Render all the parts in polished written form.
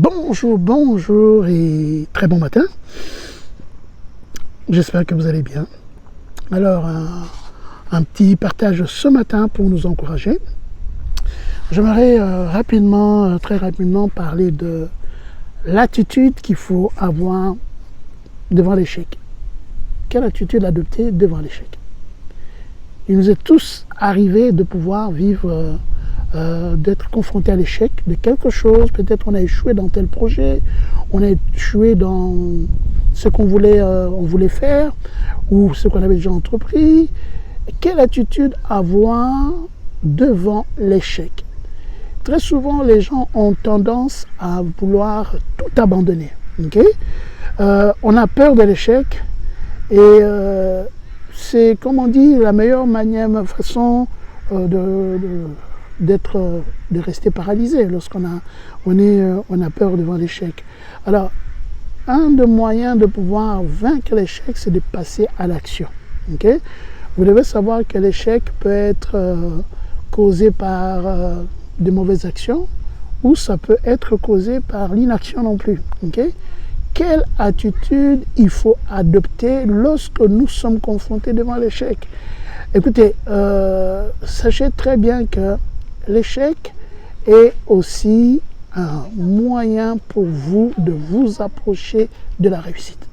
Bonjour et très bon matin. J'espère que vous allez bien. Alors, un petit partage ce matin pour nous encourager. J'aimerais très rapidement parler de l'attitude qu'il faut avoir devant l'échec. Quelle attitude adopter devant l'échec? Il nous est tous arrivé de pouvoir vivre d'être confronté à l'échec de quelque chose. Peut-être on a échoué dans tel projet, on a échoué dans ce qu'on voulait, faire ou ce qu'on avait déjà entrepris. Quelle attitude avoir devant l'échec? Très souvent, les gens ont tendance à vouloir tout abandonner. Okay? On a peur de l'échec et c'est, comme on dit, la meilleure façon de rester paralysé lorsqu'on a peur devant l'échec. Alors, un des moyens de pouvoir vaincre l'échec, c'est de passer à l'action. Okay? Vous devez savoir que l'échec peut être causé par de mauvaises actions ou ça peut être causé par l'inaction non plus. Okay? Quelle attitude il faut adopter lorsque nous sommes confrontés devant l'échec? Écoutez, sachez très bien que l'échec est aussi un moyen pour vous de vous approcher de la réussite.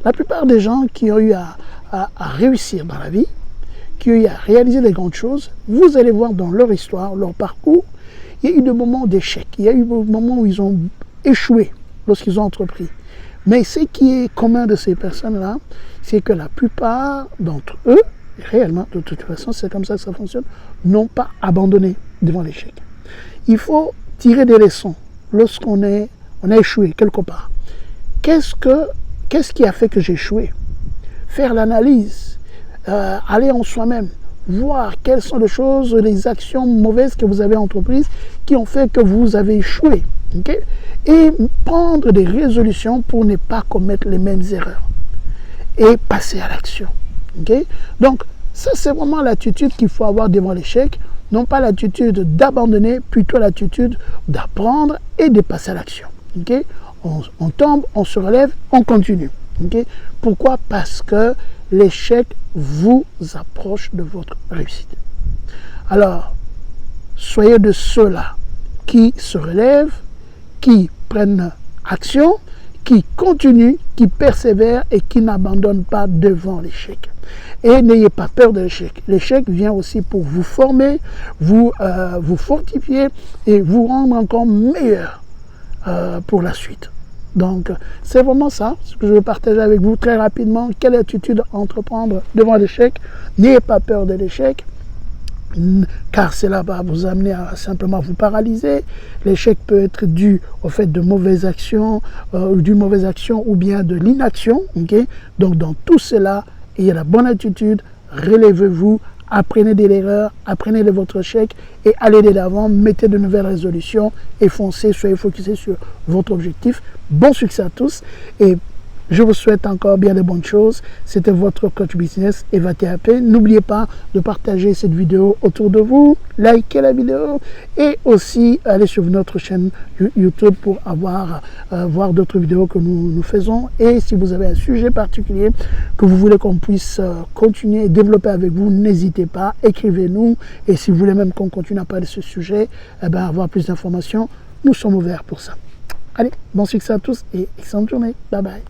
La plupart des gens qui ont eu à réussir dans la vie, qui ont eu à réaliser des grandes choses, vous allez voir dans leur histoire, leur parcours, il y a eu des moments d'échec, il y a eu des moments où ils ont échoué lorsqu'ils ont entrepris. Mais ce qui est commun de ces personnes-là, c'est que la plupart d'entre eux, réellement, de toute façon, c'est comme ça que ça fonctionne, n'ont pas abandonné devant l'échec. Il faut tirer des leçons lorsqu'on a échoué quelque part. Qu'est-ce qui a fait que j'ai échoué? Faire l'analyse, aller en soi-même, voir quelles sont les choses, les actions mauvaises que vous avez entreprises qui ont fait que vous avez échoué. Okay? Et prendre des résolutions pour ne pas commettre les mêmes erreurs et passer à l'action. Okay? Donc, ça, c'est vraiment l'attitude qu'il faut avoir devant l'échec, non pas l'attitude d'abandonner, plutôt l'attitude d'apprendre et de passer à l'action. Okay? On tombe, on se relève, on continue. Okay? Pourquoi? Parce que l'échec vous approche de votre réussite. Alors, soyez de ceux-là qui se relèvent, qui prennent action, qui continuent, qui persévèrent et qui n'abandonnent pas devant l'échec. Et n'ayez pas peur de l'échec. L'échec vient aussi pour vous former, vous fortifier et vous rendre encore meilleur pour la suite. Donc, c'est vraiment ça, ce que je veux partager avec vous très rapidement. Quelle attitude entreprendre devant l'échec? N'ayez pas peur de l'échec, car cela va vous amener à simplement vous paralyser. L'échec peut être dû au fait de mauvaises actions, d'une mauvaise action ou bien de l'inaction. Okay? Donc, dans tout cela, ayez la bonne attitude, relevez-vous, apprenez de l'erreur, apprenez de votre échec et allez de l'avant, mettez de nouvelles résolutions et foncez, soyez focusés sur votre objectif. Bon succès à tous et je vous souhaite encore bien de bonnes choses. C'était votre coach business, Eva TAP. N'oubliez pas de partager cette vidéo autour de vous, likez la vidéo et aussi aller sur notre chaîne YouTube pour voir d'autres vidéos que nous faisons. Et si vous avez un sujet particulier que vous voulez qu'on puisse continuer et développer avec vous, n'hésitez pas, écrivez-nous. Et si vous voulez même qu'on continue à parler de ce sujet, avoir plus d'informations, nous sommes ouverts pour ça. Allez, bon succès à tous et excellente journée. Bye bye.